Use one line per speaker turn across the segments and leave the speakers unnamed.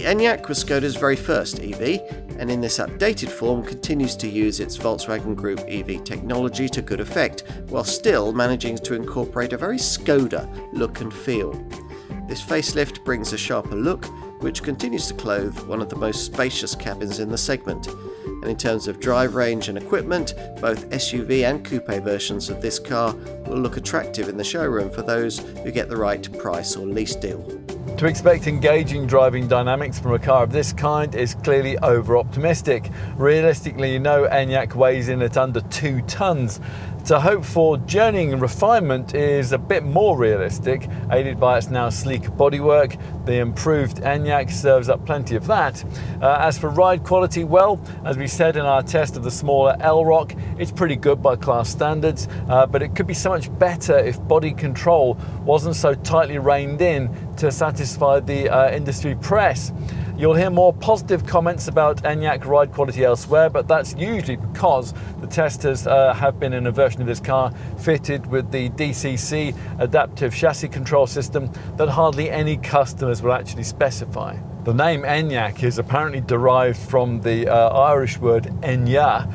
Enyaq was Skoda's very first EV, and in this updated form continues to use its Volkswagen Group EV technology to good effect, while still managing to incorporate a very Skoda look and feel. This facelift brings a sharper look, which continues to clothe one of the most spacious cabins in the segment. And in terms of drive range and equipment, both SUV and coupe versions of this car will look attractive in the showroom for those who get the right price or lease deal.
To expect engaging driving dynamics from a car of this kind is clearly over-optimistic. Realistically, no Enyaq weighs in at under 2 tonnes. To hope for journeying and refinement is a bit more realistic, aided by its now sleek bodywork. The improved Enyaq serves up plenty of that. As for ride quality, well, as we said in our test of the smaller L-Rock, it's pretty good by class standards, but it could be so much better if body control wasn't so tightly reined in to satisfy the industry press. You'll hear more positive comments about Enyaq ride quality elsewhere, but that's usually because the testers have been in a version of this car fitted with the DCC adaptive chassis control system that hardly any customers will actually specify. The name Enyaq is apparently derived from the Irish word Enya.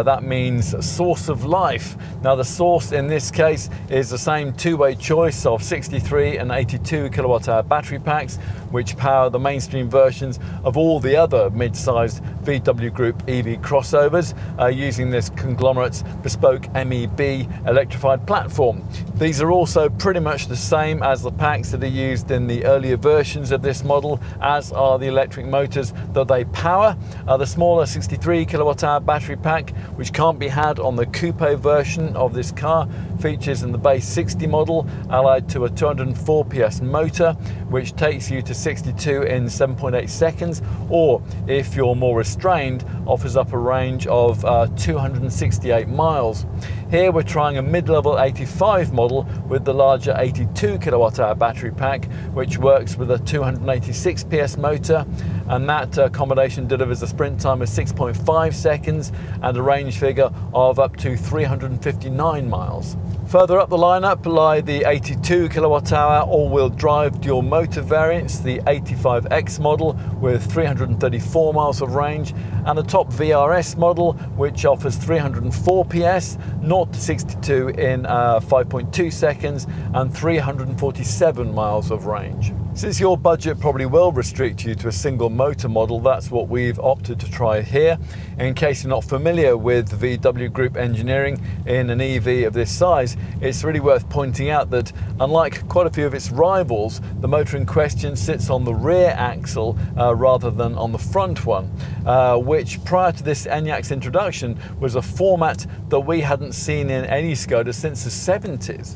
That means source of life. Now the source in this case is the same two-way choice of 63 and 82 kilowatt-hour battery packs, which power the mainstream versions of all the other mid-sized VW Group EV crossovers using this conglomerate's bespoke MEB electrified platform. These are also pretty much the same as the packs that are used in the earlier versions of this model, as are the electric motors that they power. The smaller 63 kilowatt-hour battery pack, which can't be had on the coupe version of this car, features in the base 60 model, allied to a 204 PS motor, which takes you to 62 in 7.8 seconds, or if you're more restrained, offers up a range of 268 miles. Here we're trying a mid-level 85 model with the larger 82 kilowatt-hour battery pack, which works with a 286 PS motor, and that combination delivers a sprint time of 6.5 seconds and a range figure of up to 359 miles. Further up the lineup lie the 82 kilowatt-hour all-wheel drive dual motor variants, the 85X model with 334 miles of range, and the top VRS model, which offers 304 PS, 0 to 62 in 5.2 seconds, and 347 miles of range. Since your budget probably will restrict you to a single motor model, that's what we've opted to try here. In case you're not familiar with VW Group engineering in an EV of this size, it's really worth pointing out that unlike quite a few of its rivals, the motor in question sits on the rear axle rather than on the front one, which prior to this Enyaq's introduction was a format that we hadn't seen in any Skoda since the 70s.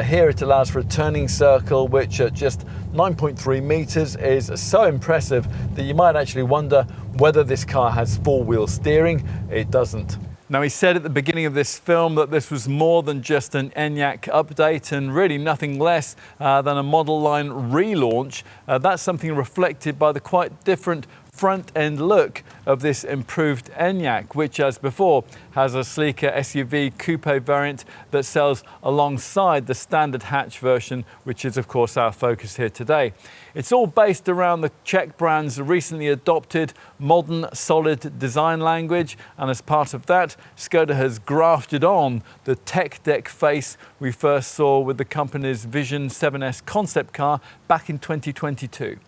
Here it allows for a turning circle, which at just 9.3 meters is so impressive that you might actually wonder whether this car has four-wheel steering. It doesn't. Now, he said at the beginning of this film that this was more than just an Enyaq update and really nothing less than a model line relaunch. That's something reflected by the quite different front-end look of this improved Enyaq, which, as before, has a sleeker SUV coupe variant that sells alongside the standard hatch version, which is, of course, our focus here today. It's all based around the Czech brand's recently adopted modern, solid design language, and as part of that, Skoda has grafted on the tech deck face we first saw with the company's Vision 7S concept car back in 2022.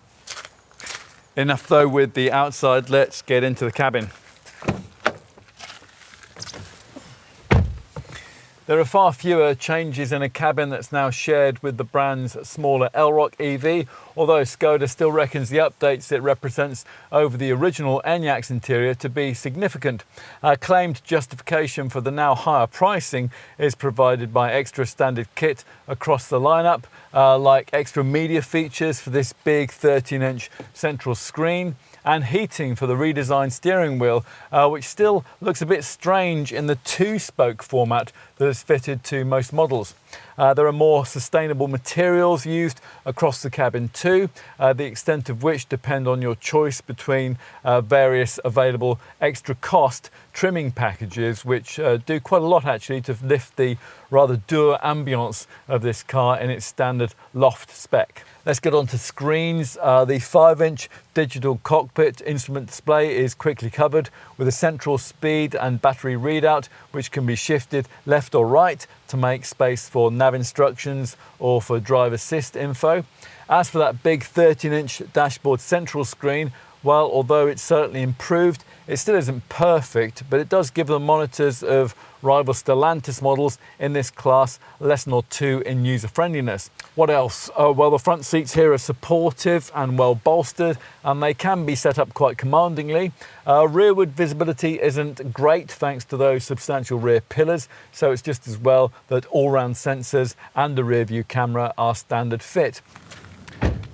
Enough though with the outside, let's get into the cabin. There are far fewer changes in a cabin that's now shared with the brand's smaller L-Rock EV, although Skoda still reckons the updates it represents over the original Enyaq's interior to be significant. Claimed justification for the now higher pricing is provided by extra standard kit across the lineup, like extra media features for this big 13-inch central screen, and heating for the redesigned steering wheel, which still looks a bit strange in the two-spoke format that is fitted to most models. There are more sustainable materials used across the cabin too, the extent of which depend on your choice between various available extra cost trimming packages, which do quite a lot actually to lift the rather dour ambience of this car in its standard loft spec. Let's get on to screens. The 5-inch digital cockpit instrument display is quickly covered with a central speed and battery readout, which can be shifted left or right to make space for nav instructions or for drive assist info. As for that big 13-inch dashboard central screen, well, although it's certainly improved, it still isn't perfect, but it does give the monitors of rival Stellantis models in this class a lesson or two in user friendliness. What else? Well, the front seats here are supportive and well bolstered, and they can be set up quite commandingly. Rearward visibility isn't great thanks to those substantial rear pillars, so it's just as well that all-round sensors and the rear view camera are standard fit.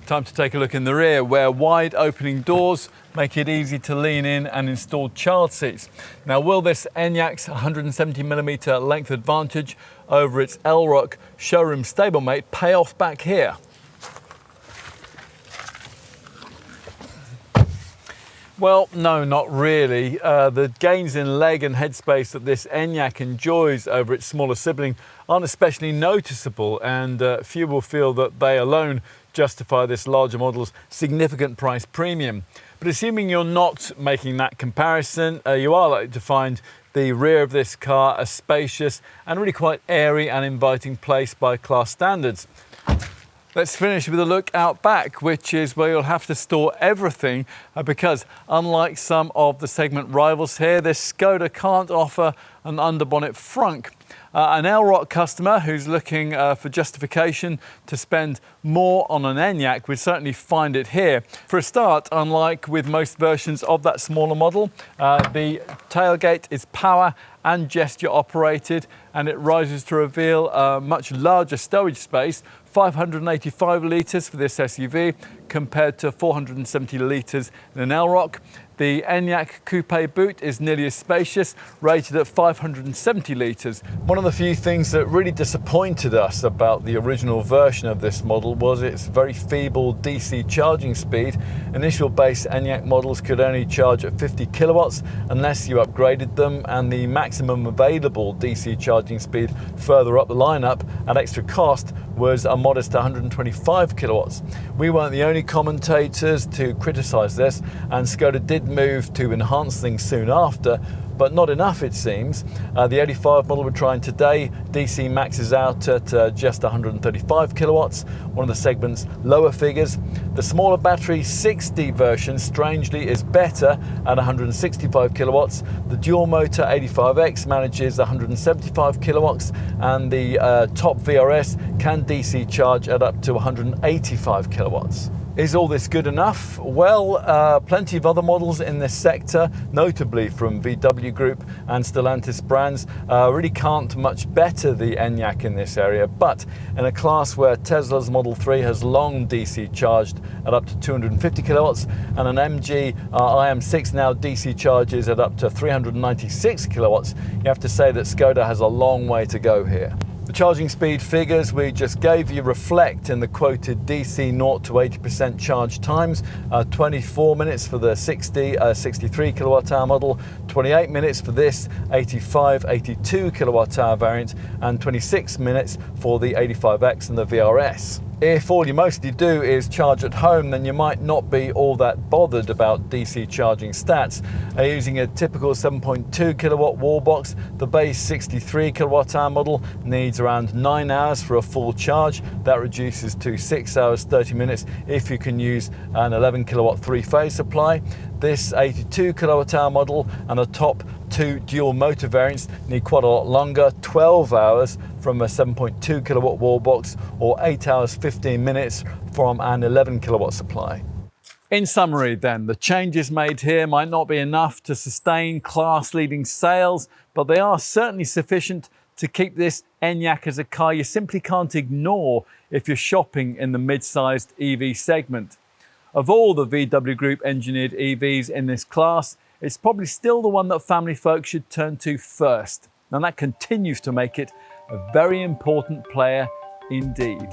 Time to take a look in the rear, where wide opening doors make it easy to lean in and install child seats. Now, will this Enyaq's 170mm length advantage over its Elrock showroom stablemate pay off back here? Well, no, not really. The gains in leg and headspace that this Enyaq enjoys over its smaller sibling aren't especially noticeable, and few will feel that they alone justify this larger model's significant price premium. But assuming you're not making that comparison, you are likely to find the rear of this car a spacious and really quite airy and inviting place by class standards. Let's finish with a look out back, which is where you'll have to store everything because unlike some of the segment rivals here, this Skoda can't offer an underbonnet frunk. An Elrock customer who's looking for justification to spend more on an Enyaq would certainly find it here. For a start, unlike with most versions of that smaller model, the tailgate is power and gesture operated, and it rises to reveal a much larger stowage space, 585 litres for this SUV compared to 470 litres in an Elrock. The Enyaq Coupe boot is nearly as spacious, rated at 570 litres. One of the few things that really disappointed us about the original version of this model was its very feeble DC charging speed. Initial base Enyaq models could only charge at 50 kilowatts unless you upgraded them, and the maximum available DC charging speed further up the lineup at extra cost was a modest 125 kilowatts. We weren't the only commentators to criticise this, and Skoda did move to enhance things soon after, but not enough it seems. The 85 model we're trying today, DC maxes out at just 135 kilowatts, one of the segment's lower figures. The smaller battery 60 version strangely is better at 165 kilowatts. The dual motor 85X manages 175 kilowatts, and the top VRS can DC charge at up to 185 kilowatts. Is all this good enough? Well, plenty of other models in this sector, notably from VW Group and Stellantis brands, really can't much better the Enyaq in this area. But in a class where Tesla's Model 3 has long DC charged at up to 250 kilowatts, and an MG IM6 now DC charges at up to 396 kilowatts, you have to say that Skoda has a long way to go here. The charging speed figures we just gave you reflect in the quoted DC 0 to 80% charge times, 24 minutes for the 63 kilowatt hour model, 28 minutes for this 82 kilowatt hour variant, and 26 minutes for the 85X and the VRS. If all you mostly do is charge at home, then you might not be all that bothered about DC charging stats. Using a typical 7.2 kilowatt wall box, the base 63 kilowatt hour model needs around 9 hours for a full charge. That reduces to 6 hours 30 minutes if you can use an 11 kilowatt three-phase supply. This 82 kilowatt hour model and the top two dual motor variants need quite a lot longer, 12 hours from a 7.2 kilowatt wall box, or 8 hours 15 minutes from an 11 kilowatt supply. In summary then, the changes made here might not be enough to sustain class-leading sales, but they are certainly sufficient to keep this Enyaq as a car you simply can't ignore if you're shopping in the mid-sized EV segment. Of all the VW Group engineered EVs in this class, it's probably still the one that family folk should turn to first, and that continues to make it a very important player indeed.